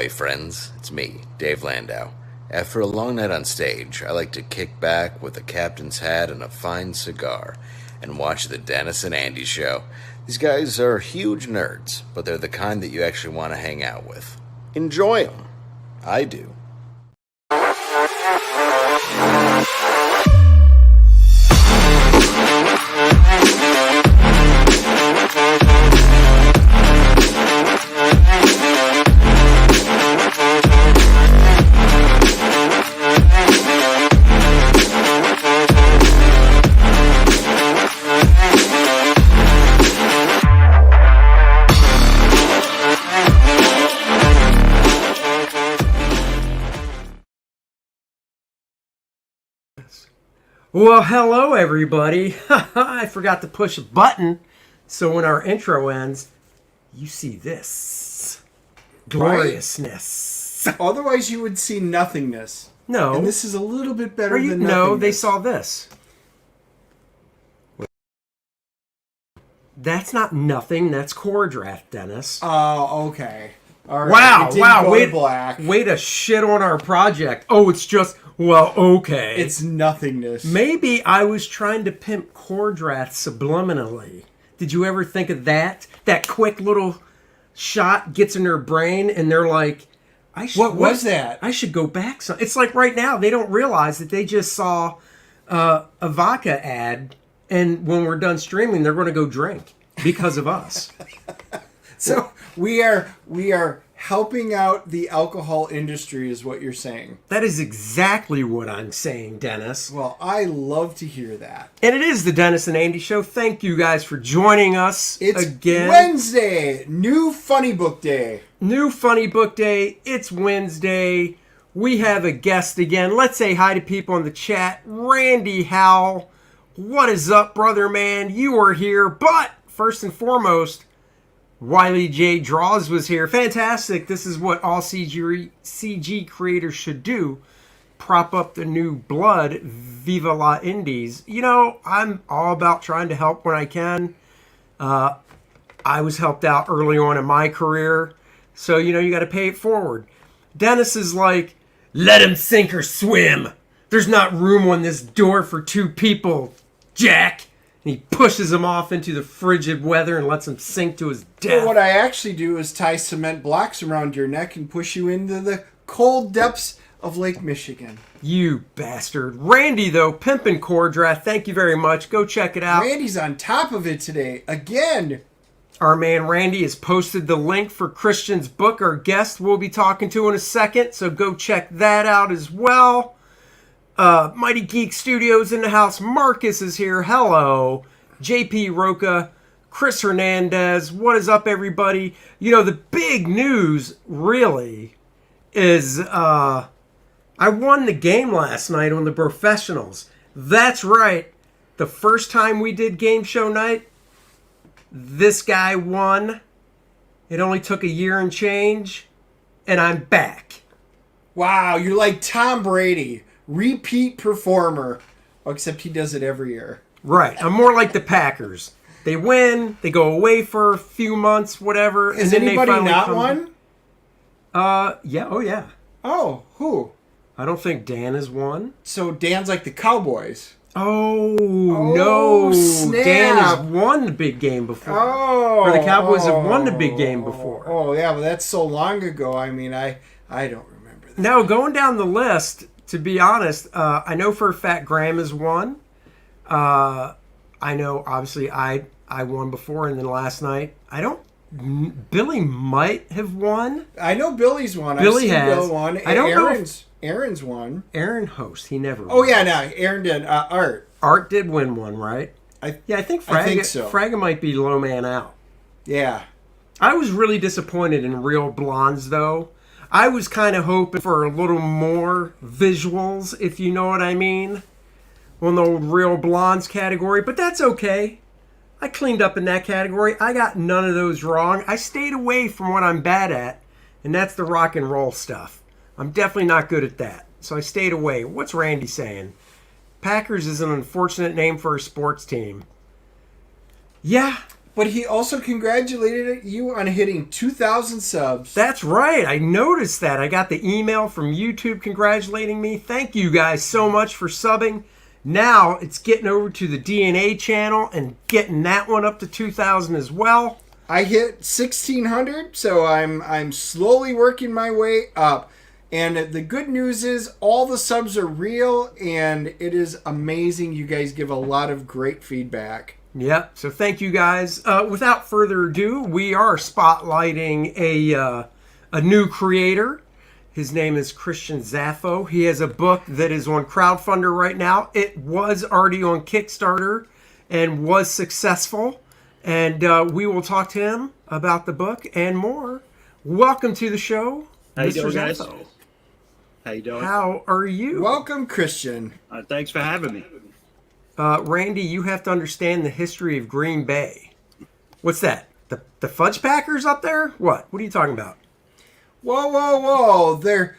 LA friends, it's me, Dave Landau. After a long night on stage, I like to kick back with a captain's hat and a fine cigar and watch the Dennis and Andy show. These guys are huge nerds, but they're the kind that you actually want to hang out with. Enjoy them. I do. Well, hello everybody. I forgot to push a button, so when our intro ends, you see this gloriousness. Right? Otherwise, you would see nothingness. No, and this is a little bit better than nothingness. No, they saw this. That's not nothing. That's Kor-Drath, Dennis. Oh, okay. All right. Wow! Way to shit on our project. Oh, it's just. Well, okay. It's nothingness. Maybe I was trying to pimp Kor-Drath subliminally. Did you ever think of that? That quick little shot gets in their brain and they're like, what was that? I should go back. It's like right now, they don't realize that they just saw a vodka ad, and when we're done streaming, they're going to go drink because of us. So we are helping out the alcohol industry is what you're saying. That is exactly what I'm saying, Dennis. Well, I love to hear that. And it is the Dennis and Andy Show. Thank you guys for joining us again. Wednesday, new funny book day. New funny book day. It's Wednesday. We have a guest again. Let's say hi to people in the chat. Randy Howell. What is up, brother man? You are here. But first and foremost, Wiley J. Draws was here. Fantastic. This is what all CG creators should do. Prop up the new blood. Viva la Indies. You know, I'm all about trying to help when I can. I was helped out early on in my career. So, you know, you got to pay it forward. Dennis is like, let him sink or swim. There's not room on this door for two people, Jack. And he pushes him off into the frigid weather and lets him sink to his death. Well, what I actually do is tie cement blocks around your neck and push you into the cold depths of Lake Michigan. You bastard. Randy, though, pimpin' Kor-Drath, thank you very much. Go check it out. Randy's on top of it today. Again. Our man Randy has posted the link for Christian's book, our guest we'll be talking to in a second. So go check that out as well. Mighty Geek Studios in the house. Marcus is here. Hello. JP Roca. Chris Hernandez. What is up, everybody? You know, the big news, really, is I won the game last night on the professionals. That's right. The first time we did game show night, this guy won. It only took a year and change, and I'm back. Wow, you're like Tom Brady. Repeat performer. Oh, except he does it every year. Right. I'm more like the Packers. They win, they go away for a few months, whatever. Has and then anybody they not won? Yeah. Oh, yeah. Oh, who? I don't think Dan has won. So Dan's like the Cowboys. Oh no. Snap. Dan has won the big game before. Or the Cowboys have won the big game before. Oh, yeah, but that's so long ago. I mean, I don't remember that. No, going down the list, to be honest, I know for a fact Graham has won. I know, obviously, I won before, and then last night, Billy might have won. I know Billy's won. Billy has. Bill won. I don't know. Aaron's won. Aaron host. He never won. Oh, yeah, no. Aaron did. Art. Art did win one, right? I think so. Fraga might be low man out. Yeah. I was really disappointed in Real Blondes, though. I was kind of hoping for a little more visuals, if you know what I mean, on the Real Blondes category, but that's okay. I cleaned up in that category. I got none of those wrong. I stayed away from what I'm bad at, and that's the rock and roll stuff. I'm definitely not good at that, so I stayed away. What's Randy saying? Packers is an unfortunate name for a sports team. Yeah, But he also congratulated you on hitting 2,000 subs. That's right. I noticed that. I got the email from YouTube congratulating me. Thank you guys so much for subbing. Now it's getting over to the DNA channel and getting that one up to 2,000 as well. I hit 1,600, so I'm slowly working my way up. And the good news is all the subs are real, and it is amazing. You guys give a lot of great feedback. Yep. So thank you guys. Without further ado, we are spotlighting a new creator. His name is Christian Zaffo. He has a book that is on crowdfunder right now. It was already on Kickstarter and was successful. And we will talk to him about the book and more. Welcome to the show, How you Mr. doing, guys? Zaffo. How you doing? How are you? Welcome, Christian. Thanks for having me. Randy, you have to understand the history of Green Bay. What's that? The Fudge Packers up there? What? What are you talking about? Whoa. They're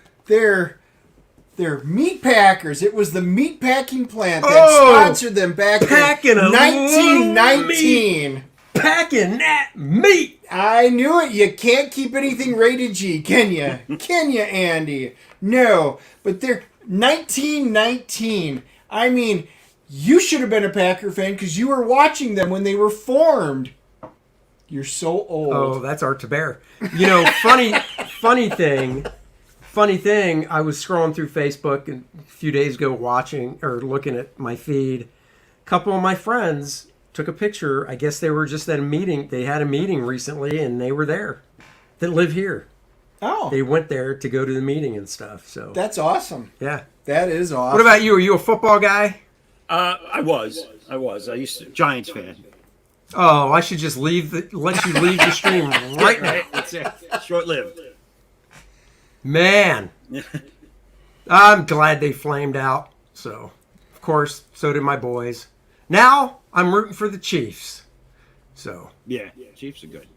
meat packers. It was the meat packing plant that sponsored them back in packing a 1919. Packing that meat. I knew it. You can't keep anything rated G, can you? Can you, Andy? No. But they're 1919. I mean, you should have been a Packer fan because you were watching them when they were formed. You're so old. Oh, that's Art to Bear. You know, funny thing, I was scrolling through Facebook a few days ago watching or looking at my feed. A couple of my friends took a picture. I guess they were just at a meeting. They had a meeting recently and they were there that live here. Oh. They went there to go to the meeting and stuff. So That's awesome. yeah. That is awesome. What about you? Are you a football guy? I was. I used to Giants fan. Oh, I should just let you leave the stream right now. That's it. Short-lived. Man, I'm glad they flamed out. So, of course, so did my boys. Now, I'm rooting for the Chiefs. So, Yeah, Chiefs are good.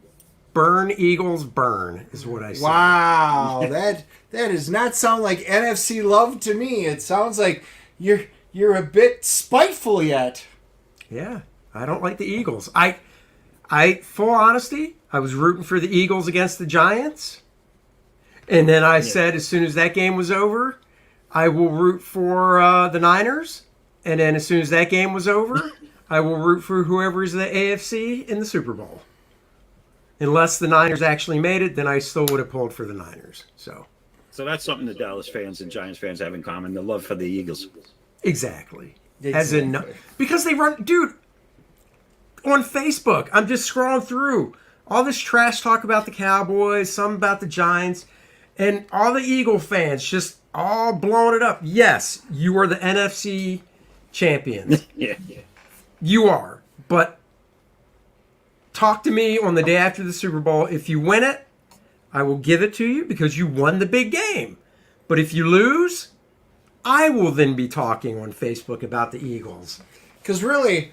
burn, Eagles, burn is what I say. Wow, that does not sound like NFC love to me. It sounds like you're a bit spiteful yet. Yeah, I don't like the Eagles. I full honesty, I was rooting for the Eagles against the Giants. And then I said as soon as that game was over, I will root for the Niners. And then as soon as that game was over, I will root for whoever's the AFC in the Super Bowl. Unless the Niners actually made it, then I still would have pulled for the Niners. So that's something the Dallas fans and Giants fans have in common, the love for the Eagles. exactly. As in, because they run, dude, on Facebook, I'm just scrolling through all this trash talk about the Cowboys, some about the Giants, and all the Eagle fans just all blowing it up. Yes, you are the NFC champions. Yeah. You are. But talk to me on the day after the Super Bowl. If you win it, I will give it to you because you won the big game. But if you lose, I will then be talking on Facebook about the Eagles. Because really,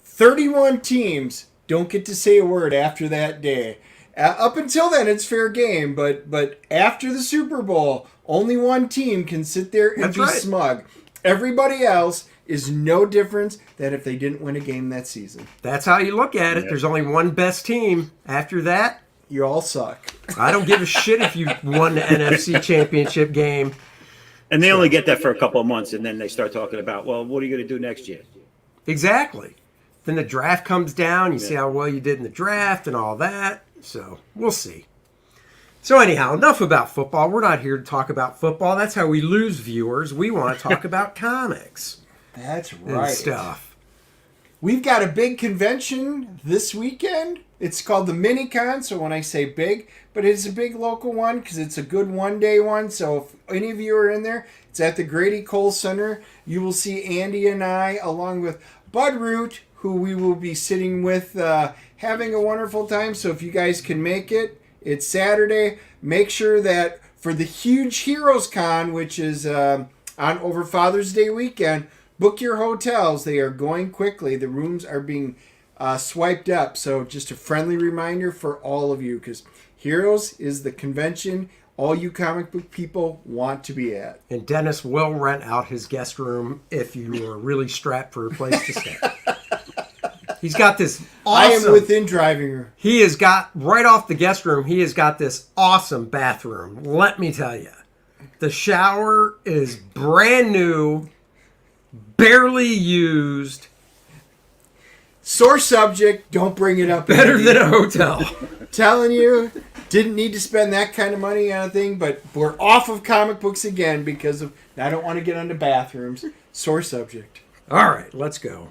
31 teams don't get to say a word after that day. Up until then, it's fair game. But after the Super Bowl, only one team can sit there and That's be right. smug. Everybody else is no different than if they didn't win a game that season. That's how you look at it. Yeah. There's only one best team. After that, You all suck. I don't give a shit if you won the NFC championship game. And they only get that for a couple of months, and then they start talking about, well, what are you going to do next year? Exactly. Then the draft comes down. You see how well you did in the draft and all that. So we'll see. So anyhow, enough about football. We're not here to talk about football. That's how we lose viewers. We want to talk about comics That's and right. stuff. We've got a big convention this weekend. It's called the Minicon, so when I say big, but it's a big local one because it's a good one-day one. So if any of you are in there, it's at the Grady Cole Center. You will see Andy and I, along with Bud Root, who we will be sitting with, having a wonderful time. So if you guys can make it, it's Saturday. Make sure that for the huge Heroes Con, which is on over Father's Day weekend, book your hotels. They are going quickly. The rooms are being swiped up. So just a friendly reminder for all of you, because Heroes is the convention all you comic book people want to be at. And Dennis will rent out his guest room if you are really strapped for a place to stay. He's got this I awesome. am within driving room. He has got right off the guest room. He has got this awesome bathroom. Let me tell you, the shower is brand new, barely used, Sore subject. Don't bring it up. better Andy. than a hotel. Telling you, didn't need to spend that kind of money on a thing, but we're off of comic books again because of. I don't want to get onto bathrooms. Sore subject. All right, let's go.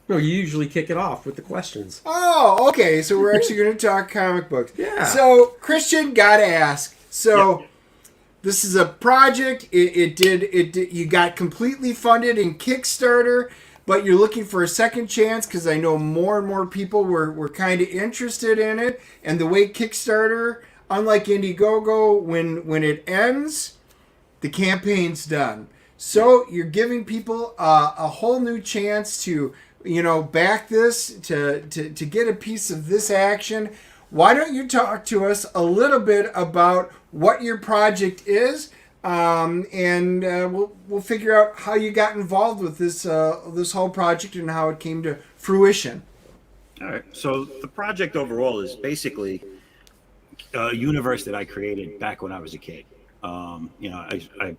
No, you usually kick it off with the questions. Oh, okay. So we're actually going to talk comic books. Yeah. So Christian, gotta ask. So Yep. this is a project. It did. You got completely funded in Kickstarter, but you're looking for a second chance because I know more and more people were kind of interested in it. And the way Kickstarter, unlike Indiegogo, when it ends, the campaign's done. So you're giving people a whole new chance to back this to get a piece of this action. Why don't you talk to us a little bit about what your project is, and we'll figure out how you got involved with this whole project and how it came to fruition. All right. So the project overall is basically a universe that I created back when I was a kid. I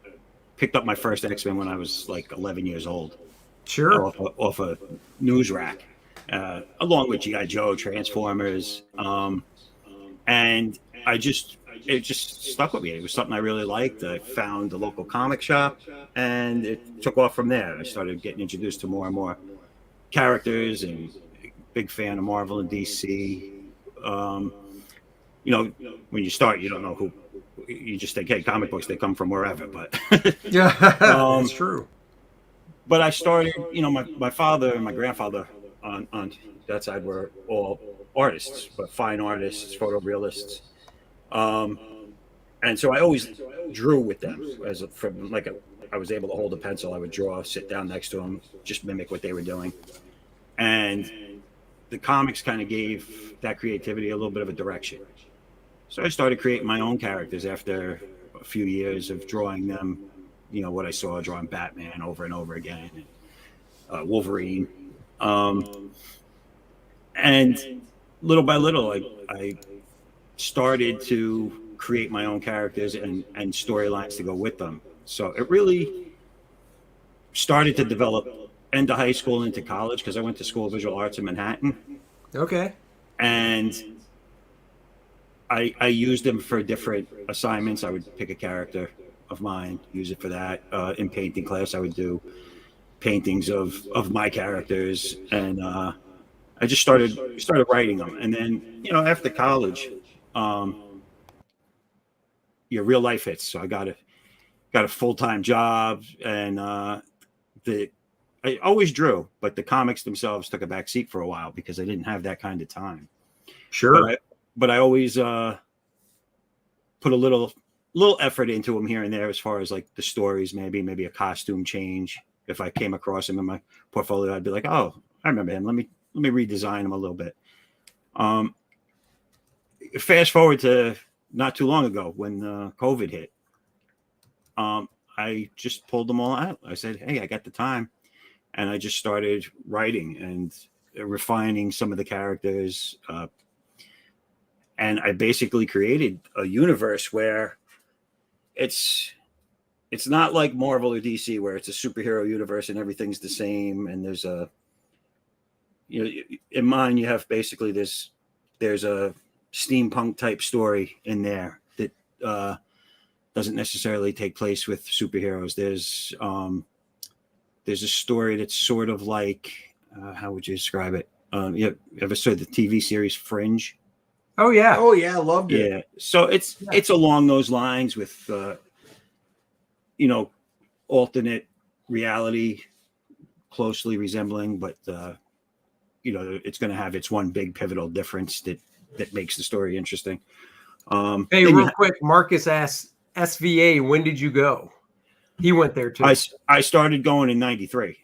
picked up my first X-Men when I was like 11 years old. Sure. Off a news rack, along with G.I. Joe, Transformers, and it just stuck with me. It was something I really liked. I found the local comic shop, and it took off from there. I started getting introduced to more and more characters, and big fan of Marvel and DC. When you start, you don't know who. You just think, hey, comic books, they come from wherever, but Yeah, that's true. But I started, my father and my grandfather on that side were all artists, but fine artists, photorealists. And so I always drew with them I was able to hold a pencil. I would draw, sit down next to them, just mimic what they were doing. And the comics kind of gave that creativity a little bit of a direction. So I started creating my own characters after a few years of drawing them. What I saw, drawing Batman over and over again, and Wolverine. And little by little, I started to create my own characters and storylines to go with them. So it really started to develop into high school, into college, because I went to School of Visual Arts in Manhattan. Okay. And I used them for different assignments. I would pick a character of mine, use it for that. In painting class, I would do paintings of my characters, and I just started writing them. And then after college, your real life hits. So I got a full-time job, and I always drew, but the comics themselves took a back seat for a while because I didn't have that kind of time. Sure. But I always put a little effort into them here and there, as far as like the stories, maybe a costume change. If I came across him in my portfolio, I'd be like, oh, I remember him. Let me redesign him a little bit. Fast forward to not too long ago when COVID hit. I just pulled them all out. I said, hey, I got the time. And I just started writing and refining some of the characters. And I basically created a universe where it's not like Marvel or DC, where it's a superhero universe and everything's the same. And there's in mine, you have basically there's a steampunk type story in there that doesn't necessarily take place with superheroes. There's a story that's sort of like, how would you describe it? You ever saw the TV series Fringe? Oh yeah. Oh yeah, I loved it. Yeah. So it's along those lines with alternate reality, closely resembling, but it's going to have its one big pivotal difference that makes the story interesting. Hey, real quick, Marcus asks, SVA, when did you go? He went there too. I started going in '93.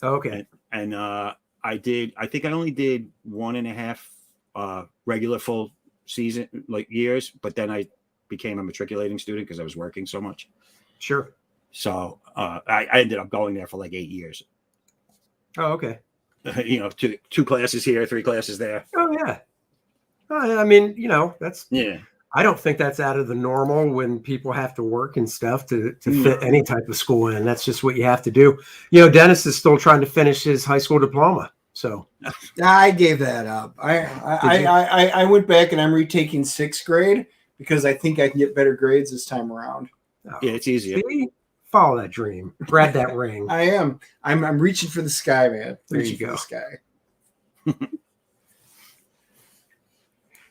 Okay. And I think I only did 1.5 regular full season, like years, but then I became a matriculating student because I was working so much. Sure. So I ended up going there for like 8 years. Oh, okay. Two classes here, 3 classes there. Oh, yeah. I mean, that's. Yeah. I don't think that's out of the normal when people have to work and stuff to No. fit any type of school in. That's just what you have to do. Dennis is still trying to finish his high school diploma. So I gave that up. I went back and I'm retaking 6th grade because I think I can get better grades this time around. Yeah, it's easier. See? Follow that dream. Grab that ring. I am. I'm reaching for the sky, man. There you Reaching go. for the sky.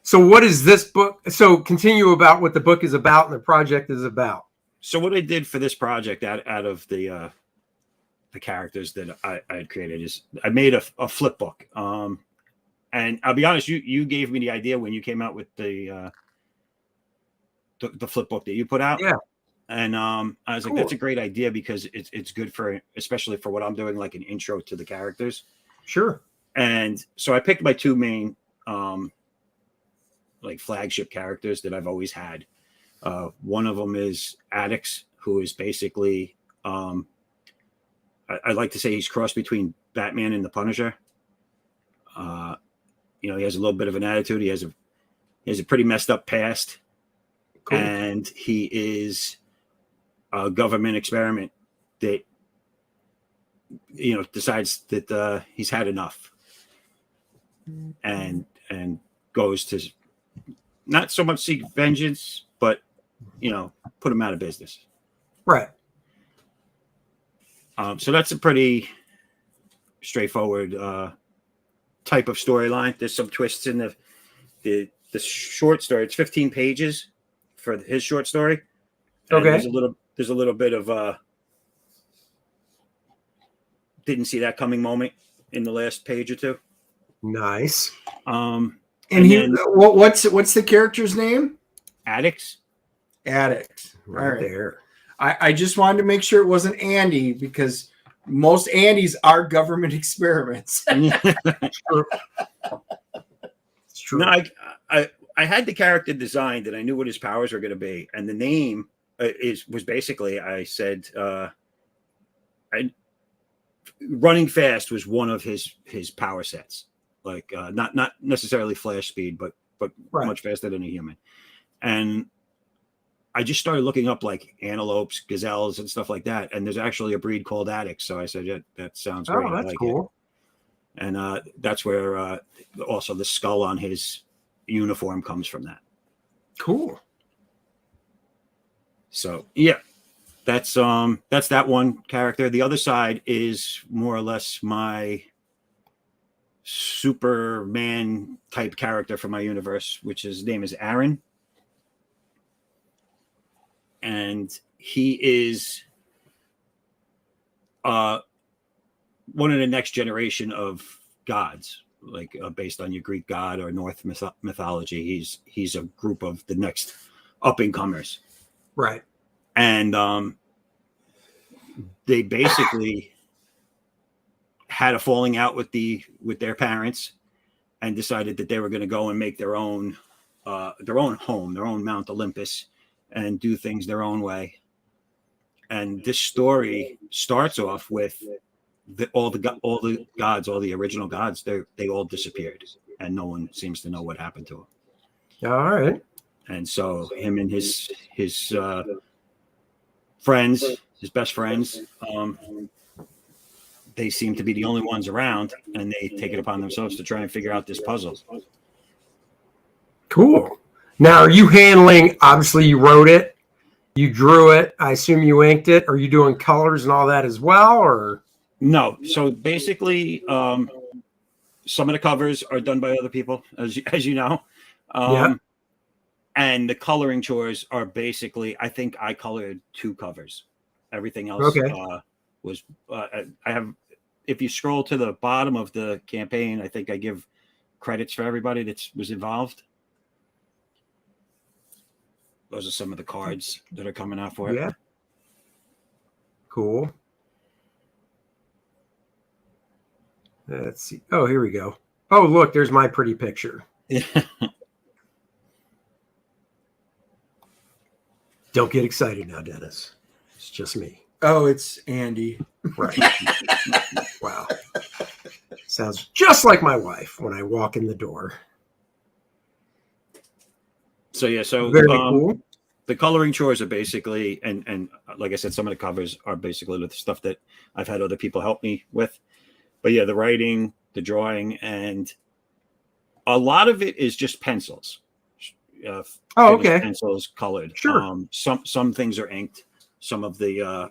So what is this book? So continue about what the book is about and the project is about. So what I did for this project out of the characters that I had created is I made a flip book. And I'll be honest, you gave me the idea when you came out with the flip book that you put out. Yeah. And I was Cool. like, that's a great idea because it's good for, especially for what I'm doing, like an intro to the characters. Sure. And so I picked my 2 main like flagship characters that I've always had. One of them is Addix, who is basically I like to say he's crossed between Batman and the Punisher. He has a little bit of an attitude. He has a pretty messed up past. Cool. And he is a government experiment that decides that he's had enough and goes to not so much seek vengeance, but put him out of business. Right. So that's a pretty straightforward type of storyline. There's some twists in the short story. It's 15 pages for his short story. And Okay. There's a little bit of didn't see that coming moment in the last page or 2. Nice. What's the character's name? Addix. Addict. Right there. I just wanted to make sure it wasn't Andy because most Andys are government experiments. It's true. No, I had the character designed and I knew what his powers were going to be, and the name was basically I said running fast was one of his power sets, like not necessarily flash speed, but Right. much faster than a human, and I just started looking up like antelopes, gazelles, and stuff like that. And there's actually a breed called Addix. So I said, yeah, that sounds great. Oh, that's like cool. It. And that's where also the skull on his uniform comes from that. Cool. So yeah, that's that one character. The other side is more or less my Superman type character from my universe, which his name is Aaron. And he is one of the next generation of gods, like based on your Greek god or Norse mythology. He's a group of the next up and comers, Right. and they basically had a falling out with their parents, and decided that they were going to go and make their own home, their own Mount Olympus, and do things their own way. And this story starts off with all the gods, all the original gods. They all disappeared, and no one seems to know what happened to them. All right. And so him and his friends, his best friends, they seem to be the only ones around, and they take it upon themselves to try and figure out this puzzle. Cool. Now, are you handling, obviously you wrote it, you drew it, I assume you inked it. Are you doing colors and all that as well, or? No. So basically, some of the covers are done by other people, as you know. Yeah. And the coloring chores are basically, I think I colored 2 covers. Everything else was, I have, if you scroll to the bottom of the campaign, I think I give credits for everybody that was involved. Those are some of the cards that are coming out for it. Yeah. Cool. Let's see. Oh, here we go. Oh, look, there's my pretty picture. Don't get excited now, Dennis. It's just me. Oh, it's Andy. Right. Wow. Sounds just like my wife when I walk in the door. So yeah, so Very cool. the coloring chores are basically, and like I said, some of the covers are basically the stuff that I've had other people help me with. But yeah, the writing, the drawing, and a lot of it is just pencils. Okay. Pencils colored. Sure. Some things are inked. Some of the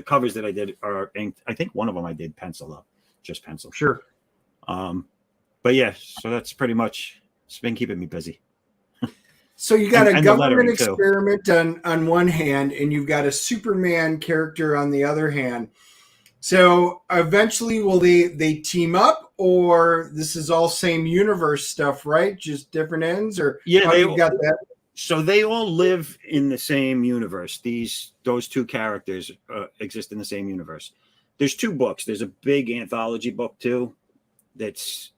covers that I did are inked. I think one of them I did pencil though, just pencil. Sure. But yeah, so that's pretty much. It's been keeping me busy. So you got a and government lettering, too. experiment on one hand, and you've got a Superman character on the other hand. So eventually, will they team up, or this is all same universe stuff, right? Just different ends, or Yeah, how you got that? So they all live in the same universe. Those two characters exist in the same universe. There's two books. There's a big anthology book too, that's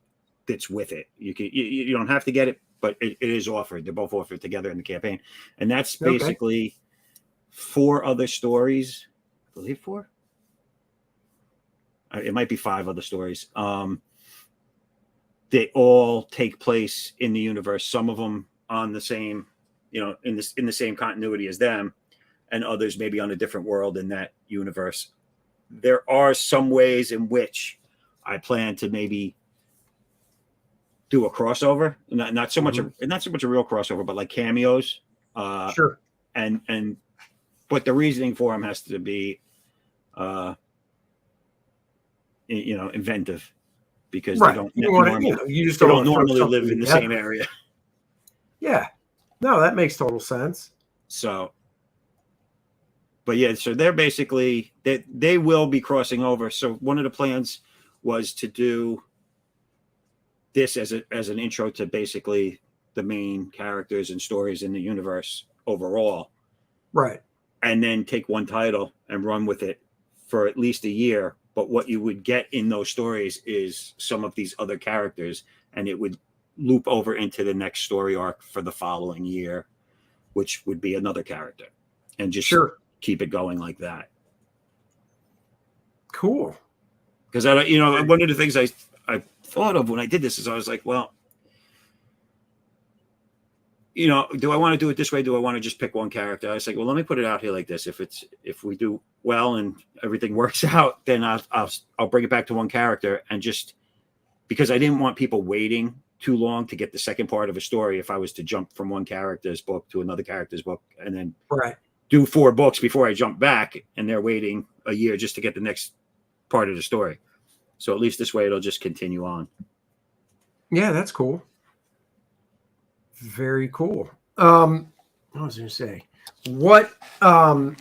with it. You don't have to get it, but it is offered. They're both offered together in the campaign, and that's basically 4 other stories. I believe 4. It might be 5 other stories. They all take place in the universe. Some of them on the same, in the same continuity as them, and others maybe on a different world in that universe. There are some ways in which I plan to maybe do a crossover, not so much a real crossover, but like cameos. Sure. And but the reasoning for them has to be, inventive, because they don't normally live in the same area. Yeah. No, that makes total sense. So, but yeah, so they're basically they will be crossing over. So one of the plans was to do this as an intro to basically the main characters and stories in the universe overall. Right. And then take one title and run with it for at least a year. But what you would get in those stories is some of these other characters, and it would loop over into the next story arc for the following year, which would be another character, and just keep it going like that. Cool. Because one of the things I thought of when I did this is I was like, well, do I want to do it this way? Do I want to just pick one character? I was like, well, let me put it out here like this. If we do well and everything works out, then I'll bring it back to one character, and just because I didn't want people waiting too long to get the second part of a story. If I was to jump from one character's book to another character's book, and then do 4 books before I jump back, and they're waiting a year just to get the next part of the story. So at least this way it'll just continue on. Yeah, that's cool. Very cool. I was going to say, what are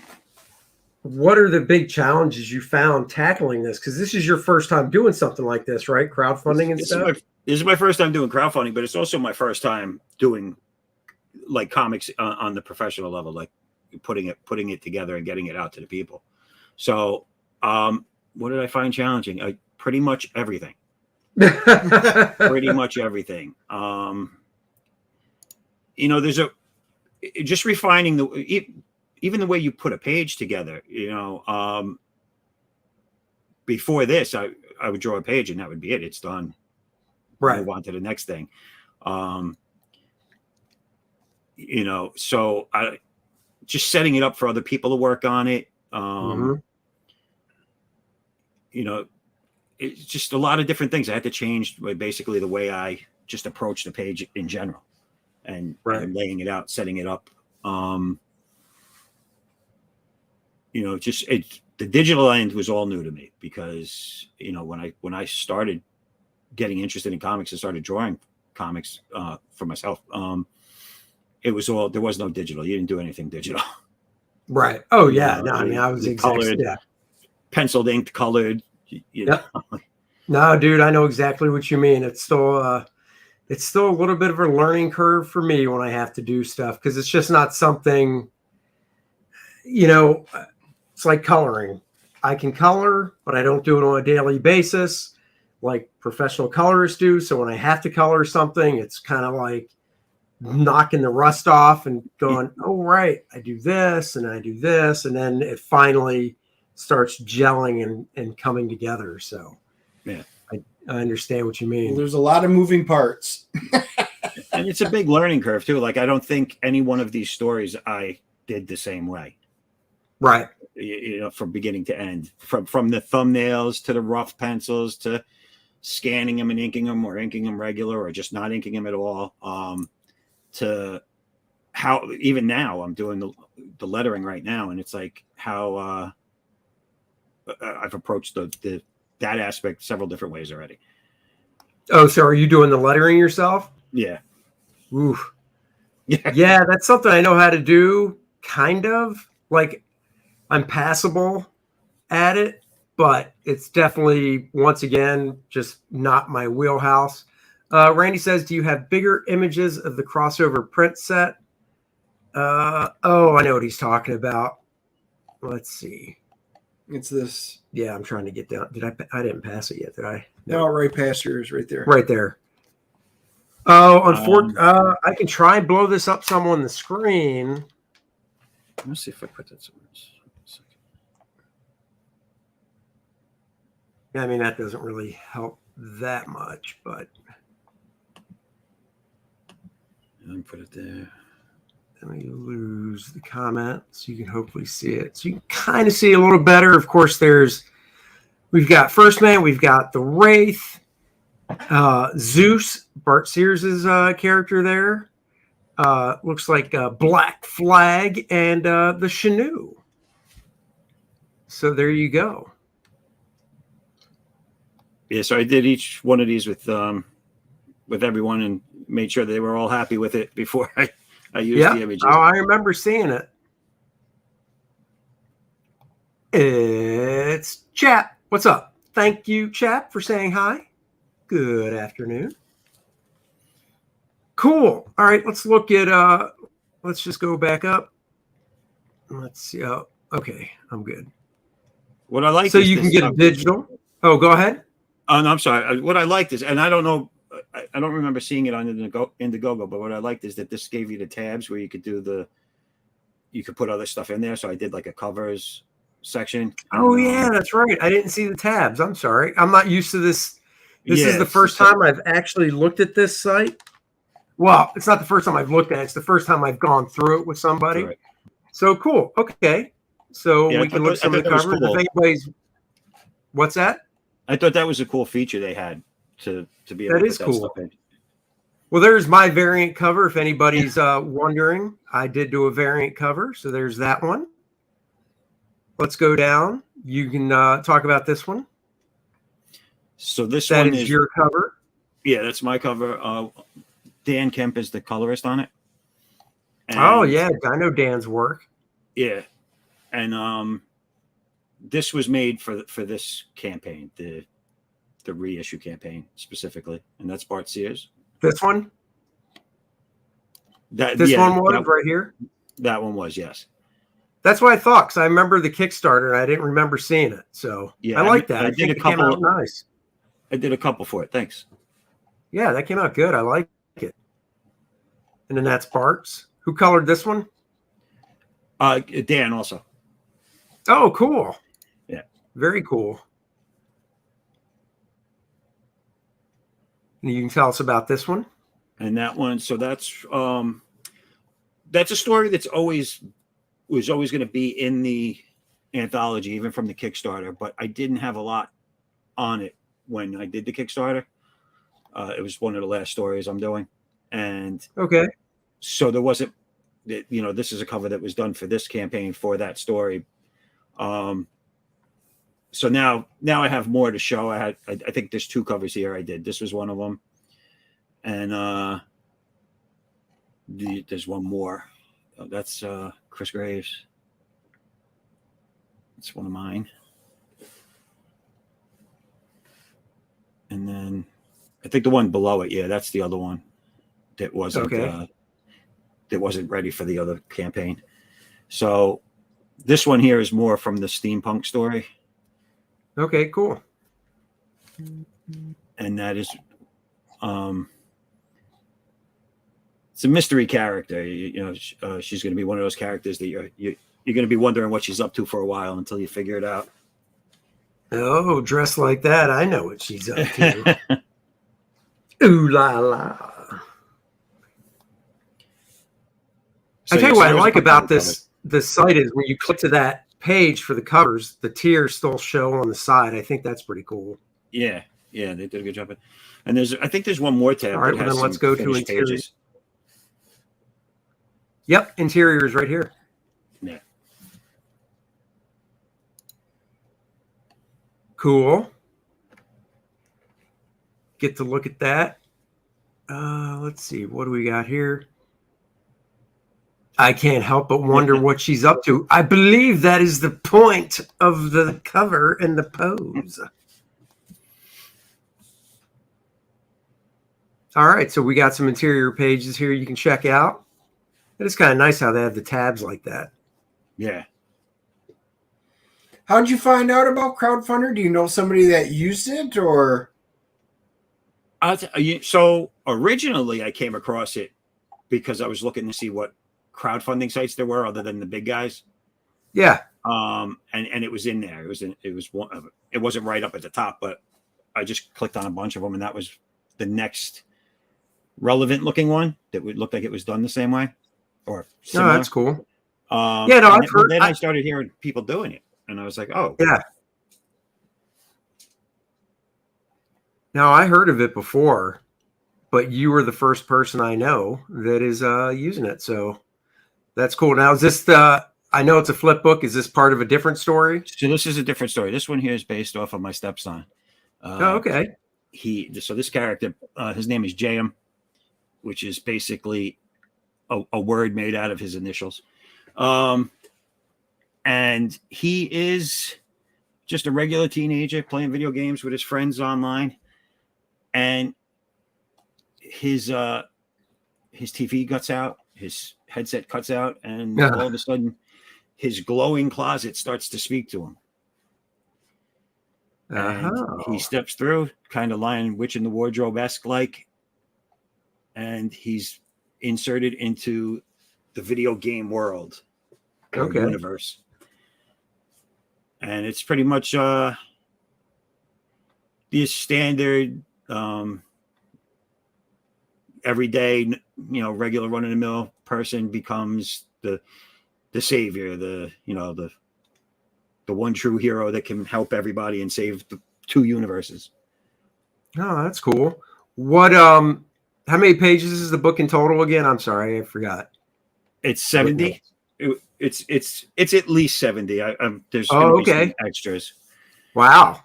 the big challenges you found tackling this? Because this is your first time doing something like this, right? Crowdfunding and stuff. This is my first time doing crowdfunding, but it's also my first time doing like comics on the professional level, like putting it together and getting it out to the people. So, what did I find challenging? Pretty much everything. Pretty much everything. There's just refining even the way you put a page together. Before this, I would draw a page and that would be it. It's done. Right. Move on to the next thing. So I just setting it up for other people to work on it. It's just a lot of different things. I had to change basically the way I just approach the page in general, and laying it out, setting it up. The digital end was all new to me because, when I started getting interested in comics and started drawing comics for myself, there was no digital. You didn't do anything digital. Right. Oh yeah. No, I mean, I was colored, penciled, inked, colored. No, dude, I know exactly what you mean. It's still a little bit of a learning curve for me when I have to do stuff, because it's just not something, it's like coloring. I can color, but I don't do it on a daily basis like professional colorists do. So when I have to color something, it's kind of like knocking the rust off and going, oh, right, I do this and I do this. And then it finally starts gelling and coming together. So Yeah. I understand what you Well, mean. there's a lot of moving parts. And it's a big learning curve too. Like I don't think any one of these stories I did the same way. Right. You know, from beginning to end, from the thumbnails to the rough pencils to scanning them and inking them, or inking them regular, or just not inking them at all. To how even now I'm doing the lettering right now, and it's like how I've approached that aspect several different ways already. Oh, so are you doing the lettering yourself? Yeah. Oof. Yeah, that's something I know how to do, kind of. Like, I'm passable at it, but it's definitely, once again, just not my wheelhouse. Randy says, do you have bigger images of the crossover print set? Oh, I know what he's talking about. Let's see. It's this. Yeah, I'm trying to get down. I didn't pass it yet, did I? No, right past yours, right there. Right there. Oh, unfortunately, I can try and blow this up some on the screen. Let's see if I put that somewhere. I mean, that doesn't really help that much, but Let me put it there. let me lose the comment so you can hopefully see it. So you can kind of see a little better. Of course, we've got First Man, we've got the Wraith, Zeus, Bart Sears' character there. Looks like Black Flag and the Chenoo. So there you go. Yeah, so I did each one of these with everyone and made sure they were all happy with it before I used the images. Oh, I remember seeing it. It's Chap. What's up? Thank you, Chap, for saying hi. Good afternoon. Cool. All right, let's look at let's just go back up. Let's see. Oh, okay, I'm good. What I like so is you can get a digital. Oh, go ahead. Oh, no, I'm sorry. What I liked is, and I don't know, I don't remember seeing it on Indiegogo, but what I liked is that this gave you the tabs where you could you could put other stuff in there. So I did like a covers section. Oh, yeah, that's right. I didn't see the tabs. I'm sorry. I'm not used to this. This is the first time I've actually looked at this site. Well, it's not the first time I've looked at it. It's the first time I've gone through it with somebody. Right. So cool. Okay. So we can look at some of the covers. Cool. If anybody's... What's that? I thought that was a cool feature they had to be able to put that stuff in. Well, there's my variant cover. If anybody's wondering, I did do a variant cover. So there's that one. Let's go down. You can talk about this one. So this one is your cover. Yeah, that's my cover. Dan Kemp is the colorist on it. And, oh, yeah. I know Dan's work. Yeah. And this was made for this campaign, the reissue campaign specifically, and that's Bart Sears. This one. One was right here. That one was, yes. That's what I thought, because I remember the Kickstarter and I didn't remember seeing it. So yeah, I like that. I did a couple. Came out nice. I did a couple for it. Thanks. Yeah, that came out good. I like it. And then that's Bart's. Who colored this one? Dan also. Oh, cool. Yeah. Very cool. And you can tell us about this one. And that one, so that's a story that's was always going to be in the anthology, even from the Kickstarter, but I didn't have a lot on it when I did the Kickstarter. It was one of the last stories I'm doing. And okay. So there wasn't, this is a cover that was done for this campaign for that story. So now I have more to show. I think there's 2 covers here I did. This was one of them. And there's one more. That's Chris Graves. It's one of mine. And then I think the one below it, yeah, that's the other one that wasn't that wasn't ready for the other campaign. So this one here is more from the steampunk story. Okay, cool. And that is it's a mystery character. She's going to be one of those characters that you're going to be wondering what she's up to for a while until you figure it out. Oh, dressed like that, I know what she's up to. Ooh la la. So, I tell yeah, you so what I there's a like couple about of covers. this site is when you click to that page for the covers, the tiers still show on the side. I think that's pretty cool. Yeah, they did a good job. And I think there's one more tab All right, that well has then let's some go to finished interior. pages. Yep, interior is right here. Yeah. Cool. Get to look at that. Let's see, what do we got here? I can't help but wonder what she's up to. I believe that is the point of the cover and the pose. All right, so we got some interior pages here you can check out. It is kind of nice how they have the tabs like that. Yeah. How'd you find out about Crowdfunder? Do you know somebody that used it, or? So originally I came across it because I was looking to see what crowdfunding sites there were other than the big guys. Yeah. And it was in there. It wasn't right up at the top, but I just clicked on a bunch of them, and that was the next relevant looking one that would look like it was done the same way or similar. No, that's cool. Then I started hearing people doing it, and I was like, oh, yeah. Now I heard of it before, but you were the first person I know that is using it. So that's cool. Now is this I know it's a flip book. Is this part of a different story? So this is a different story. This one here is based off of my stepson. Okay. So this character, his name is J.M., which is basically a word made out of his initials. And he is just a regular teenager playing video games with his friends online. And his TV cuts out, his headset cuts out, and all of a sudden his glowing closet starts to speak to him. And he steps through, kind of Lion Witch in the Wardrobe-esque like, and he's inserted into the video game world or universe. And it's pretty much the standard everyday, regular run-of-the-mill person becomes the savior, the one true hero that can help everybody and save the two universes. Oh, that's cool. What how many pages is the book in total again? I'm sorry, I forgot. It's 70. It's at least 70. There's going to be some extras. Wow.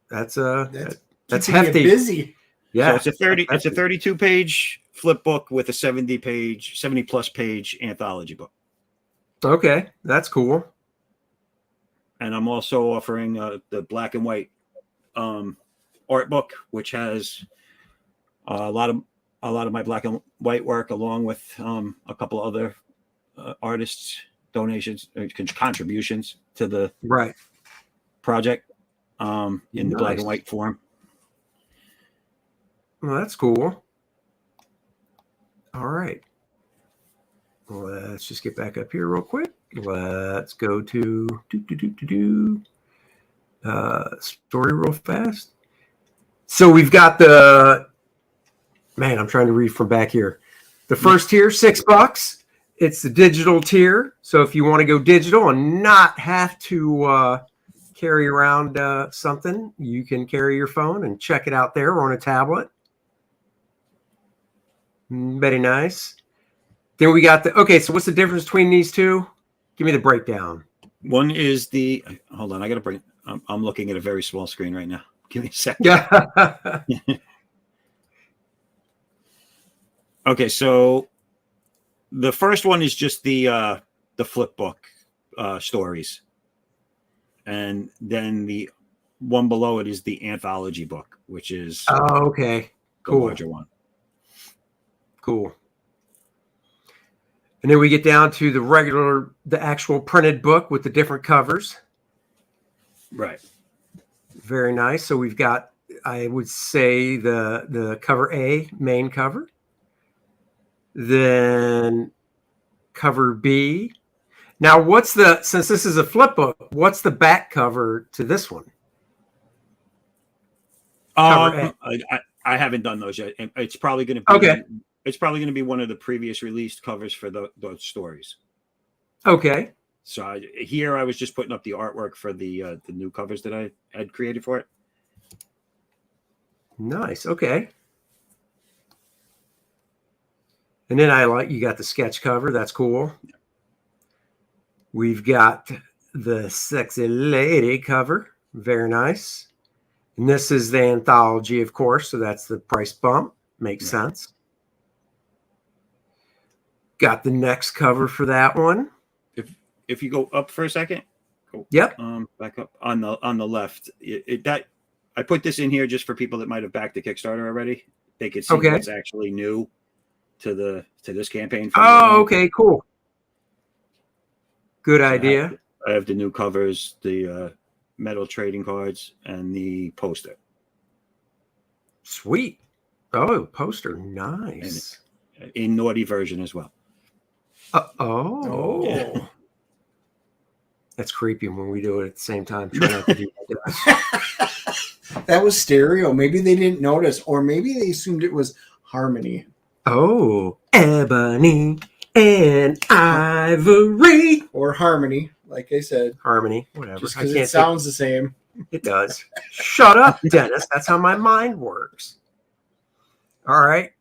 That's hefty. Busy. Yeah. So it's a 32 page flip book with a 70 plus page anthology book. Okay, that's cool. And I'm also offering the black and white art book, which has a lot of my black and white work, along with a couple other artists' donations, contributions to the project in the black and white form. Well, that's cool. All right. Let's just get back up here real quick. Let's go to story real fast. So we've got I'm trying to read from back here. The first tier, $6. It's the digital tier. So if you want to go digital and not have to carry around something, you can carry your phone and check it out there or on a tablet. Very nice. Then we got so what's the difference between these two? Give me the breakdown. One is hold on, I got to bring, I'm looking at a very small screen right now. Give me a second. Yeah. Okay, so the first one is just the flip book stories. And then the one below it is the anthology book, which is okay. The larger one. Cool. And then we get down to the actual printed book with the different covers. Right. Very nice. So we've got, I would say, the cover A, main cover. Then cover B, Now, since this is a flip book, what's the back cover to this one? I haven't done those yet. It's probably going to be Okay. It's probably going to be one of the previous released covers for those stories. Okay. So here I was just putting up the artwork for the new covers that I had created for it. Nice. Okay. And then you got the sketch cover. That's cool. We've got the sexy lady cover. Very nice. And this is the anthology, of course. So that's the price bump. Makes sense. Got the next cover for that one. If you go up for a second, Yep. Back up on the left. I put this in here just for people that might have backed the Kickstarter already. They could see what's actually new to this campaign. Oh, okay, cool. Good idea. I have the new covers, the metal trading cards, and the poster. Sweet. Oh, poster. Nice. And in naughty version as well. Yeah. That's creepy when we do it at the same time. Try not to do that. That was stereo. Maybe they didn't notice, or maybe they assumed it was harmony. Oh, ebony and ivory. Or harmony, like I said. Harmony, whatever. Just because it sounds the same. It does. Shut up, Dennis. That's how my mind works. All right.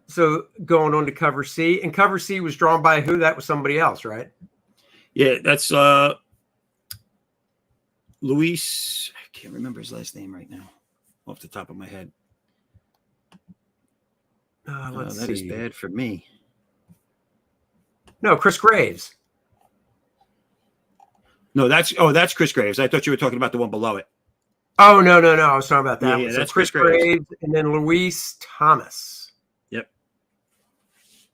So going on to cover C. And cover C was drawn by who? That was somebody else, right? Yeah, that's Luis. I can't remember his last name right now off the top of my head. Let's see. That is bad for me. No, Chris Graves. No, that's Chris Graves. I thought you were talking about the one below it. Oh, no. I was talking about that one. Yeah, So that's Chris Graves and then Luis Thomas. Yep.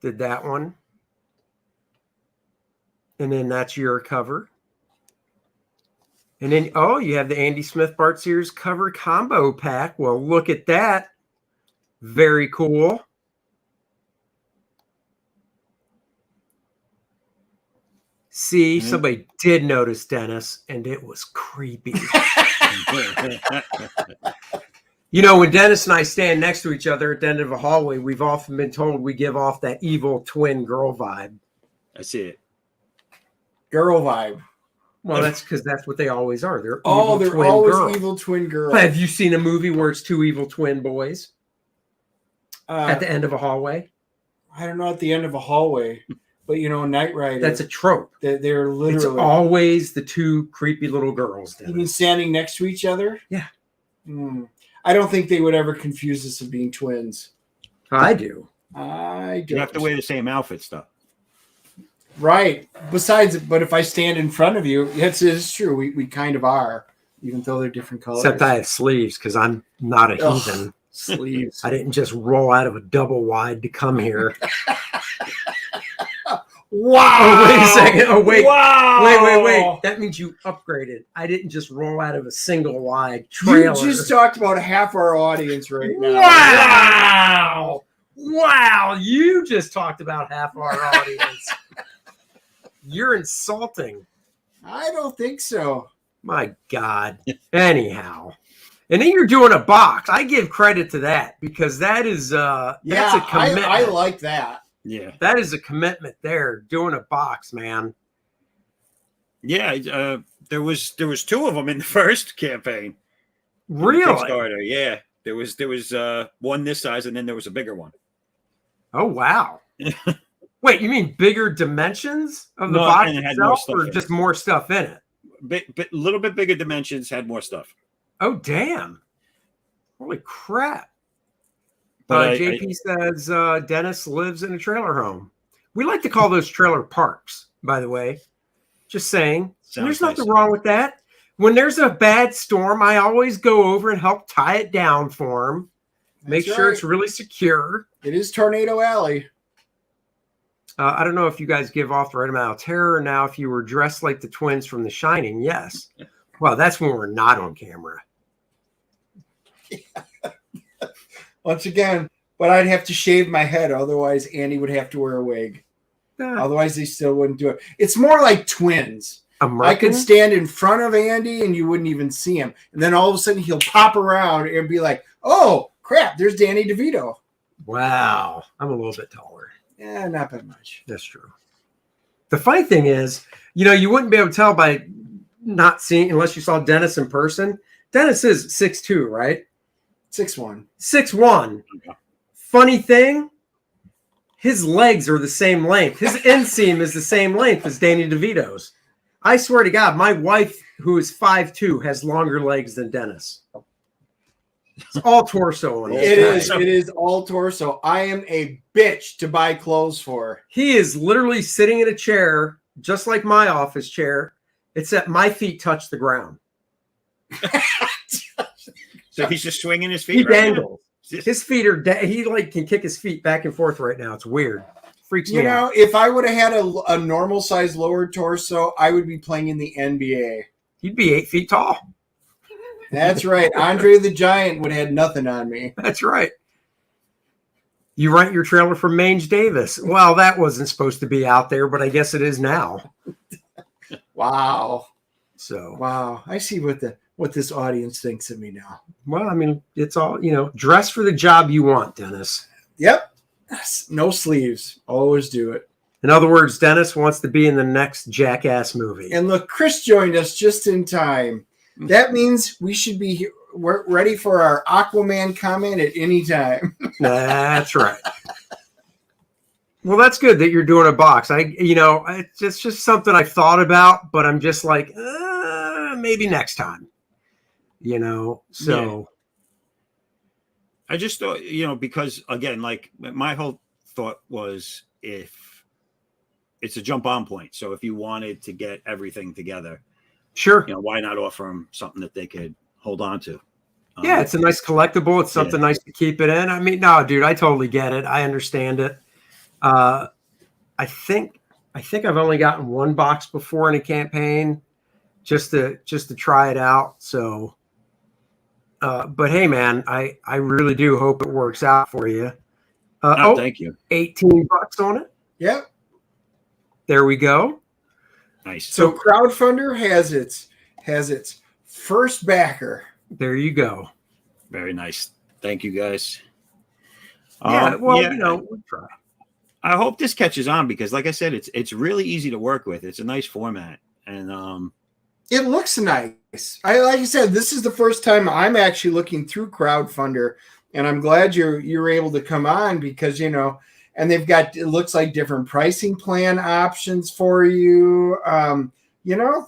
Did that one. And then that's your cover. And then, you have the Andy Smith Bart Sears cover combo pack. Well, look at that. Very cool. See, somebody did notice Dennis, and it was creepy. When Dennis and I stand next to each other at the end of a hallway, we've often been told we give off that evil twin girl vibe. I see it. Girl vibe. Well, that's because that's what they always are. They're always girls. Evil twin girls. Have you seen a movie where it's two evil twin boys at the end of a hallway? I don't know, at the end of a hallway. But, Knight Rider. That's a trope. They're literally. It's always the two creepy little girls. You mean standing next to each other? Yeah. I don't think they would ever confuse us of being twins. I do. I do. You have to wear the same outfits, though. Right. Besides, but if I stand in front of you, it's true. We kind of are, even though they're different colors. Except I have sleeves because I'm not a heathen. Sleeves. I didn't just roll out of a double wide to come here. Wow. Oh, wait a second. Oh, wait. Wow. Wait. That means you upgraded. I didn't just roll out of a single wide trailer. You just talked about half our audience right now. Wow. You just talked about half our audience. You're insulting. I don't think so. My God. Anyhow. And then you're doing a box. I give credit to that because that is that's a commitment. I like that. Yeah. That is a commitment there, doing a box, man. Yeah, there was two of them in the first campaign. Really? Kickstarter, yeah. There was one this size and then there was a bigger one. Oh, wow. Wait, you mean bigger dimensions of the box itself or just more stuff in it? A little bit bigger dimensions, had more stuff. Oh, damn. Holy crap. But JP says Dennis lives in a trailer home. We like to call those trailer parks, by the way. Just saying. There's nothing wrong with that. When there's a bad storm, I always go over and help tie it down for him. Make sure it's really secure. It is Tornado Alley. I don't know if you guys give off the right amount of terror now. If you were dressed like the twins from The Shining, yes. Well, that's when we're not on camera. Once again, but I'd have to shave my head. Otherwise, Andy would have to wear a wig. Otherwise, they still wouldn't do it. It's more like twins. I could stand in front of Andy and you wouldn't even see him. And then all of a sudden he'll pop around and be like, oh, crap, there's Danny DeVito. Wow. I'm a little bit taller. Yeah, not that much. That's true. The funny thing is, you wouldn't be able to tell by not seeing, unless you saw Dennis in person. Dennis is 6'2", right? 6'1". 6'1". Okay. Funny thing, his legs are the same length. His inseam is the same length as Danny DeVito's. I swear to God, my wife, who is 5'2", has longer legs than Dennis. It's all torso on his guy. It is all torso. I am a bitch to buy clothes for. He is literally sitting in a chair, just like my office chair, except my feet touch the ground. So he's just swinging his feet. He right dangles. His feet are he can kick his feet back and forth right now. It's weird. Freaks me out. If I would have had a normal size lower torso, I would be playing in the NBA. You'd be 8 feet tall. That's right. Andre the Giant would have had nothing on me. That's right. You rent your trailer from Mange Davis. Well, that wasn't supposed to be out there, but I guess it is now. Wow. So wow. I see what this audience thinks of me now. Well, I mean, it's all, dress for the job you want, Dennis. Yep. No sleeves. Always do it. In other words, Dennis wants to be in the next Jackass movie. And look, Chris joined us just in time. That means we should be here. We're ready for our Aquaman comment at any time. That's right. Well, that's good that you're doing a box. It's just something I've thought about, but I'm just like, maybe next time. So. Yeah. I just thought, because again, like my whole thought was if it's a jump on point. So if you wanted to get everything together, sure. Why not offer them something that they could hold on to? Yeah, it's a nice collectible. It's something nice to keep it in. I mean, no, dude, I totally get it. I understand it. I think I've only gotten one box before in a campaign just to try it out. So, but hey, man, I really do hope it works out for you. Thank you. $18 on it. Yep. There we go. Nice. So Crowdfunder has its first backer. There you go. Very nice. Thank you, guys. Yeah, we'll try. I hope this catches on because, like I said, it's really easy to work with. It's a nice format, and it looks nice. Like I said, this is the first time I'm actually looking through Crowdfunder, and I'm glad you're able to come on because and they've got, it looks like different pricing plan options for you.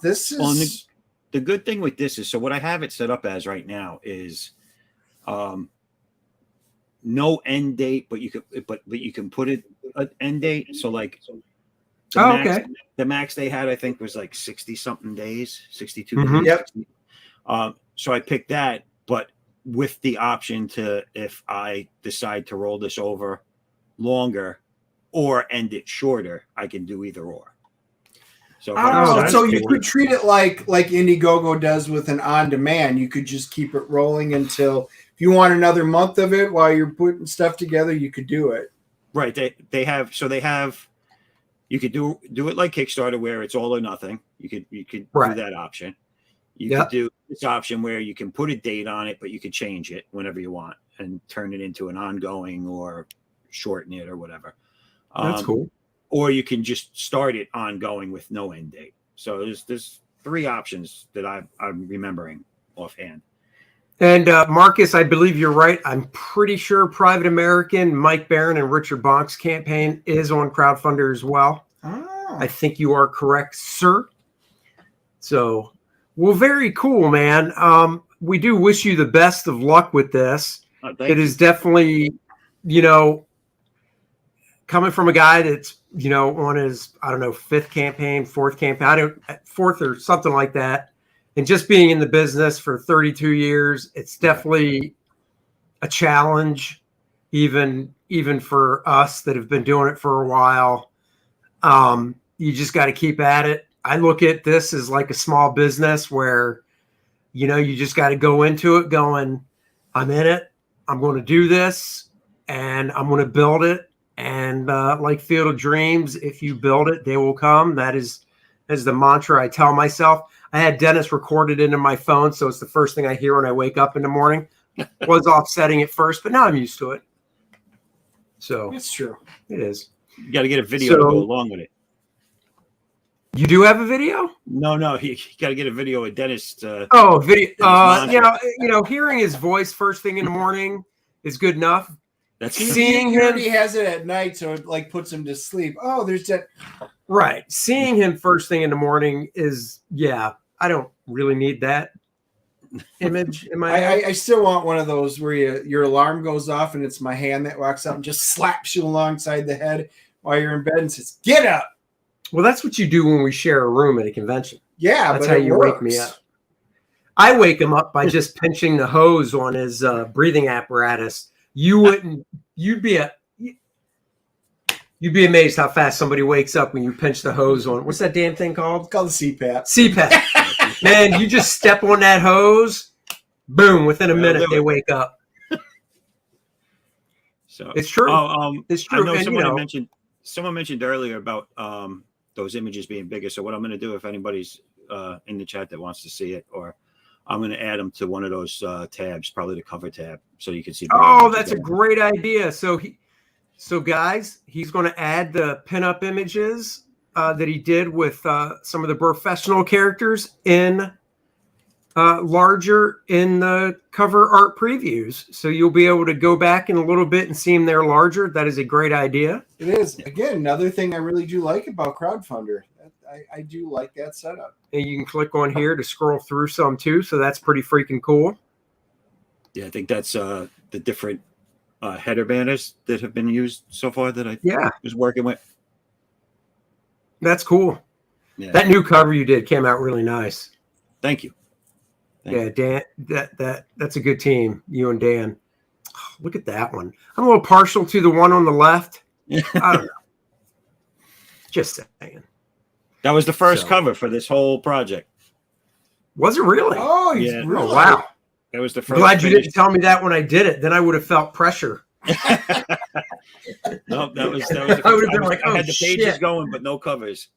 This is the good thing with this is, so what I have it set up as right now is no end date, but you can put it an end date. So like the max they had, I think, was like 60 something days, 62 Mm-hmm. days. Yep. So I picked that, but with the option to, if I decide to roll this over longer or end it shorter, I can do either or. So, so you could treat it like Indiegogo does with an on-demand. You could just keep it rolling until, if you want another month of it while you're putting stuff together, you could do it. Right. They have you could do it like Kickstarter where it's all or nothing. You could do that option. You could do this option where you can put a date on it, but you could change it whenever you want and turn it into an ongoing or shorten it or whatever. That's cool. Or you can just start it ongoing with no end date. So there's three options that I'm remembering offhand. And Marcus, I believe you're right. I'm pretty sure Private American, Mike Barron, and Richard Bonk's campaign is on Crowdfunder as well. Oh. I think you are correct, sir. So, well, very cool, man. We do wish you the best of luck with this. It is definitely, coming from a guy that's, on his, fifth campaign, fourth campaign, fourth or something like that. And just being in the business for 32 years, it's definitely a challenge, even for us that have been doing it for a while. You just got to keep at it. I look at this as like a small business where, you just got to go into it going, I'm in it. I'm going to do this and I'm going to build it. And like Field of Dreams, if you build it, they will come. That is the mantra I tell myself. I had Dennis recorded into my phone, so it's the first thing I hear when I wake up in the morning. Was offsetting at first, but now I'm used to it. So It's true. it is. You got to get a video to go along with it. You do have a video? No, you got to get a video of Dennis. Video. Hearing his voice first thing in the morning is good enough. That's seeing he him. already has it at night, so it like puts him to sleep. Oh, there's that. Right. Seeing him first thing in the morning is, I don't really need that image in my head. I still want one of those where your alarm goes off and it's my hand that walks up and just slaps you alongside the head while you're in bed and says, "Get up." Well, that's what you do when we share a room at a convention. Yeah, that's but how it you works. wake me up. I wake him up by just pinching the hose on his breathing apparatus. You'd be amazed how fast somebody wakes up when you pinch the hose on. What's that damn thing called? It's called the CPAP. CPAP. Man, you just step on that hose, boom, within a minute they wake up. So it's true. It's true. I know someone mentioned earlier about those images being bigger. So what I'm going to do, if anybody's in the chat that wants to see it, or I'm going to add them to one of those tabs, probably the cover tab, so you can see. Oh, that's a great idea. So guys, he's going to add the pinup images that he did with some of the professional characters in larger in the cover art previews. So you'll be able to go back in a little bit and see them there larger. That is a great idea. It is. Again, another thing I really do like about Crowdfunder. I do like that setup. And you can click on here to scroll through some too. So that's pretty freaking cool. Yeah, I think that's the different header banners that have been used so far that I was working with. That's cool. Yeah. That new cover you did came out really nice. Thank you. Dan, that's a good team, you and Dan. Oh, look at that one. I'm a little partial to the one on the left. I don't know. Just saying. That was the first cover for this whole project. Was it really? Oh, yeah. Really? Oh, wow. That was the first. Glad you didn't tell me that when I did it. Then I would have felt pressure. No, that was the I would have been like, I had the pages going, but no covers.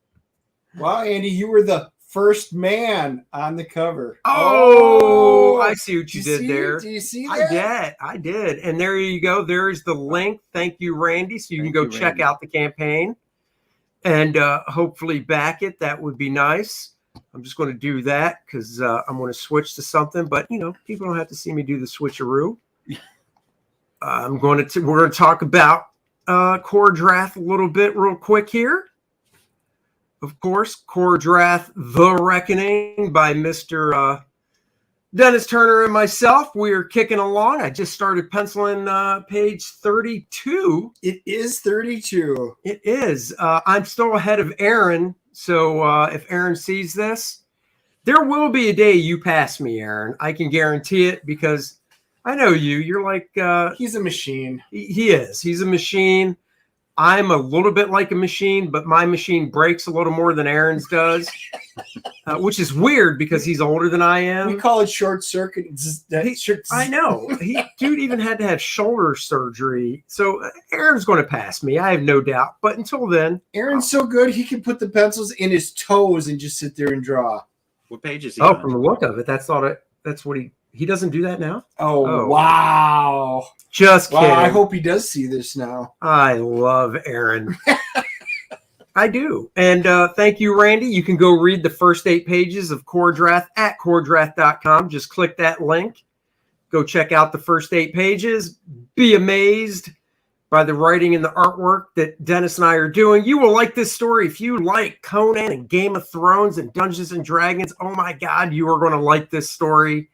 Wow, Andy, you were the first man on the cover. Oh, I see what you did there. Do you see that? I did. And there you go. There's the link. Thank you, Randy. So you can go check out the campaign and hopefully back it. That would be nice. I'm just going to do that because I'm going to switch to something. But, people don't have to see me do the switcheroo. We're going to talk about Kor-Drath a little bit real quick here. Of course, Kor-Drath, The Reckoning by Mr. Dennis Turner and myself. We are kicking along. I just started penciling page 32. It is 32. It is. I'm still ahead of Aaron. So if Aaron sees this, there will be a day you pass me, Aaron. I can guarantee it because I know you. You're like... he's a machine. He is. He's a machine. I'm a little bit like a machine, but my machine breaks a little more than Aaron's does, which is weird because he's older than I am. We call it short circuit. I know. Dude even had to have shoulder surgery. So Aaron's going to pass me. I have no doubt. But until then. Aaron's so good, he can put the pencils in his toes and just sit there and draw. What page is he on? on? From the look of it, that's what he doesn't do that now? Oh. Wow. Just kidding. I hope he does see this now. I love Aaron. I do. And thank you, Randy. You can go read the first 8 pages of Kor-Drath at Kor-Drath.com. Just click that link. Go check out the first 8 pages. Be amazed by the writing and the artwork that Dennis and I are doing. You will like this story. If you like Conan and Game of Thrones and Dungeons and Dragons, oh my God, you are going to like this story.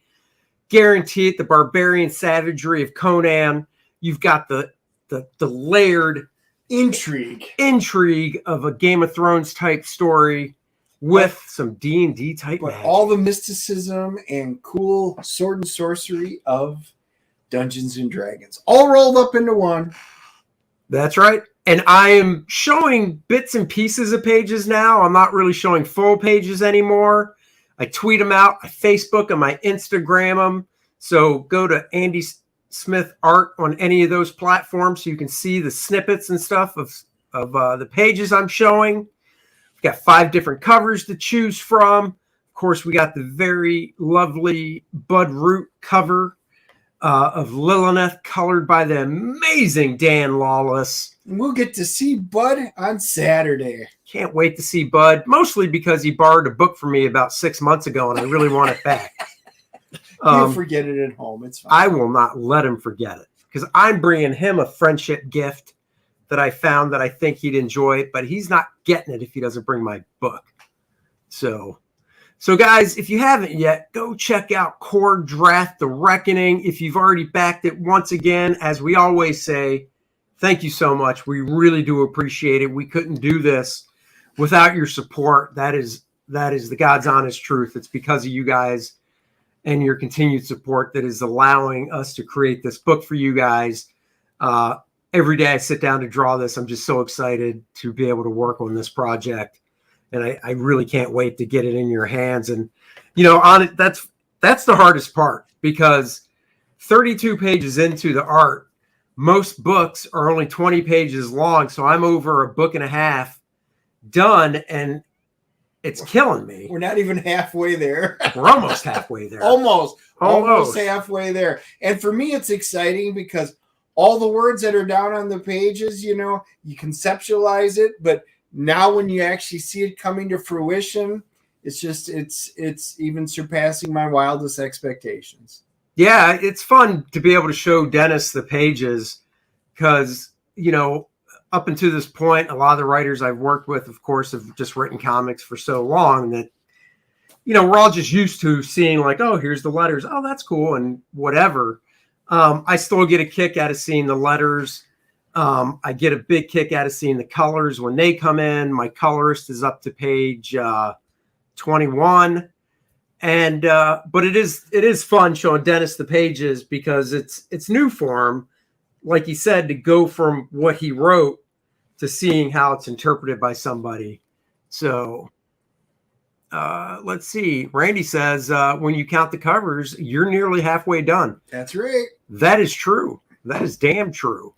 Guarantee it. The barbarian savagery of Conan. You've got the layered intrigue of a Game of Thrones type story with some D&D type but magic. All the mysticism and cool sword and sorcery of Dungeons and Dragons all rolled up into one. That's right. And I am showing bits and pieces of pages now. I'm not really showing full pages anymore. I tweet them out. I Facebook them. I Instagram them. So go to Andy's Smith art on any of those platforms, so you can see the snippets and stuff of the pages I'm showing. We've got 5 different covers to choose from. Of course, we got the very lovely Bud Root cover of Lilith, colored by the amazing Dan Lawless. And we'll get to see Bud on Saturday. Can't wait to see Bud, mostly because he borrowed a book from me about 6 months ago, and I really want it back. He'll forget it at home. It's fine. I will not let him forget it, because I'm bringing him a friendship gift that I found that I think he'd enjoy it, but he's not getting it if he doesn't bring my book. So guys, if you haven't yet, go check out Kor-Drath, The Reckoning. If you've already backed it, once again, as we always say, thank you so much. We really do appreciate it. We couldn't do this without your support. That is the God's honest truth. It's because of you guys and your continued support that is allowing us to create this book for you guys. Every day I sit down to draw this, I'm just so excited to be able to work on this project. And I really can't wait to get it in your hands. And, on it, that's the hardest part, because 32 pages into the art, most books are only 20 pages long. So I'm over a book and a half done, and it's killing me. We're not even halfway there. We're almost halfway there. Almost halfway there. And for me, it's exciting because all the words that are down on the pages, you conceptualize it, but now when you actually see it coming to fruition, it's even surpassing my wildest expectations. Yeah, it's fun to be able to show Dennis the pages, because, up until this point, a lot of the writers I've worked with, of course, have just written comics for so long that, we're all just used to seeing like, oh, here's the letters. Oh, that's cool. And whatever. I still get a kick out of seeing the letters. I get a big kick out of seeing the colors when they come in. My colorist is up to page 21. And but it is fun showing Dennis the pages, because it's new for him, like he said, to go from what he wrote to seeing how it's interpreted by somebody. So let's see. Randy says, when you count the covers, you're nearly halfway done. That's right. That is true. That is damn true.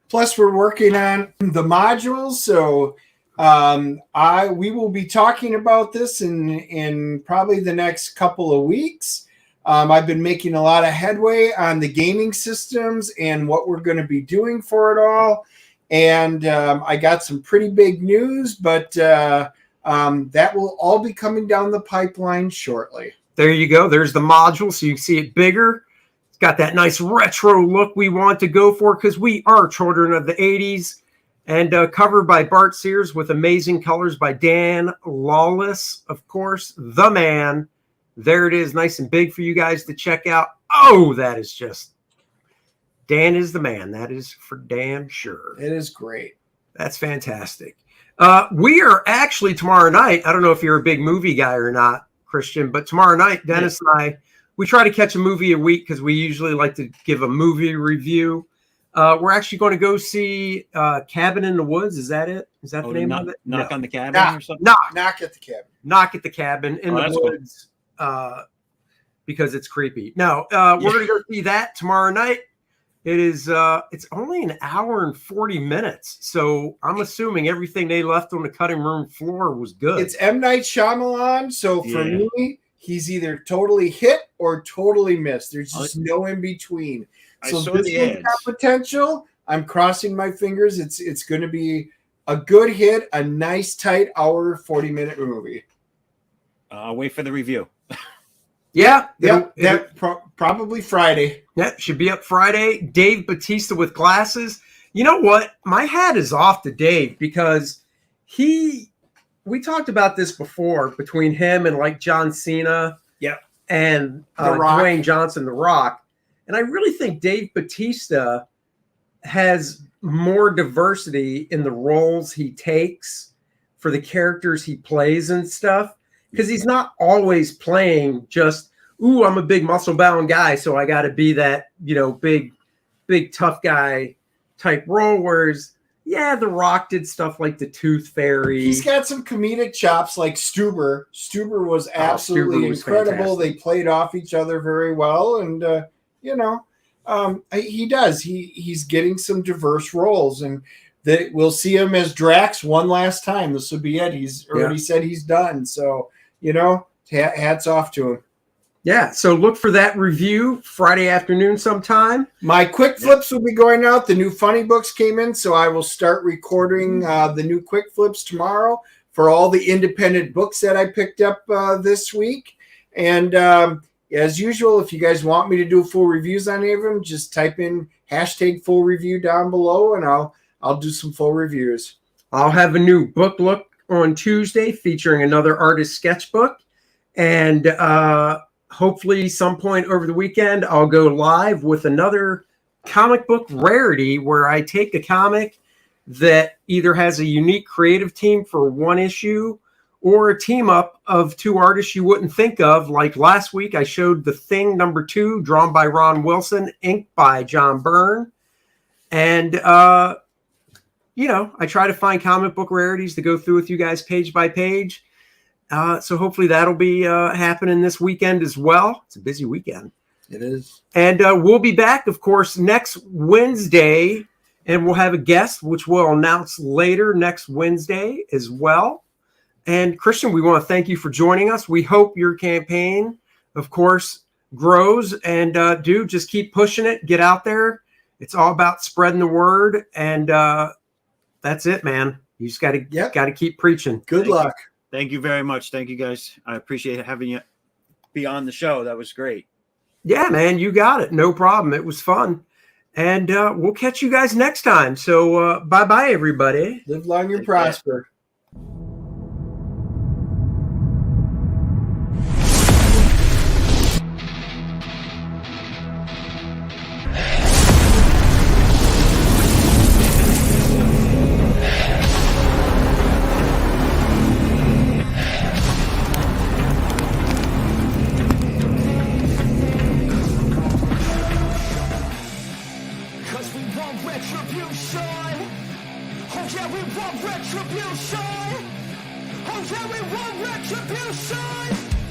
Plus, we're working on the modules, so we will be talking about this in probably the next couple of weeks. I've been making a lot of headway on the gaming systems and what we're going to be doing for it all. And I got some pretty big news, but that will all be coming down the pipeline shortly. There you go. There's the module, so you can see it bigger. It's got that nice retro look we want to go for, because we are children of the 80s. And covered by Bart Sears with amazing colors by Dan Lawless, of course, the man. There it is, nice and big for you guys to check out. Oh, that is just, Dan is the man. That is for damn sure. It is great. That's fantastic. We are actually tomorrow night, I don't know if you're a big movie guy or not, Christian, but tomorrow night, Dennis and I, we try to catch a movie a week, because we usually like to give a movie review. We're actually going to go see Cabin in the Woods. Is that it? Is that the name of it? Knock on the Cabin or something? Knock at the Cabin. Knock at the Cabin in the Woods, because it's creepy. No, we're going to go see that tomorrow night. It is. It's only an hour and 40 minutes, so I'm assuming everything they left on the cutting room floor was good. It's M. Night Shyamalan, so for me, he's either totally hit or totally missed. There's just no in between. So this one's got potential. I'm crossing my fingers. It's going to be a good hit, a nice, tight hour, 40-minute movie. I'll wait for the review. Yeah. Probably Friday. Yeah, should be up Friday. Dave Bautista with glasses. You know what? My hat is off to Dave, because we talked about this before, between him and like John Cena and Dwayne Johnson, The Rock. And I really think Dave Bautista has more diversity in the roles he takes for the characters he plays and stuff, because he's not always playing just, ooh, I'm a big muscle-bound guy, so I got to be that, big tough guy type role. Whereas, The Rock did stuff like the Tooth Fairy. He's got some comedic chops like Stuber. Stuber was absolutely incredible. Fantastic. They played off each other very well, and He does. He's getting some diverse roles, and that we'll see him as Drax one last time. This will be it. He's already said he's done. So, hats off to him. Yeah, so look for that review Friday afternoon sometime. My quick flips will be going out. The new funny books came in, so I will start recording the new quick flips tomorrow for all the independent books that I picked up this week. And as usual, if you guys want me to do full reviews on any of them, just type in #full review down below, and I'll do some full reviews. I'll have a new book look on Tuesday featuring another artist sketchbook. And hopefully some point over the weekend, I'll go live with another comic book rarity where I take a comic that either has a unique creative team for one issue or a team up of two artists you wouldn't think of. Like last week, I showed The Thing #2, drawn by Ron Wilson, inked by John Byrne. And, I try to find comic book rarities to go through with you guys page by page. So hopefully that'll be happening this weekend as well. It's a busy weekend. It is. And we'll be back, of course, next Wednesday, and we'll have a guest, which we'll announce later next Wednesday as well. And Christian, we want to thank you for joining us. We hope your campaign, of course, grows. And dude, just keep pushing it. Get out there. It's all about spreading the word. And that's it, man. You just got to keep preaching. Good luck. Thank you very much. Thank you, guys. I appreciate having you be on the show. That was great. Yeah, man, you got it. No problem. It was fun. And we'll catch you guys next time. So bye-bye, everybody. Live long and prosper. Retribution! Oh yeah, we want retribution!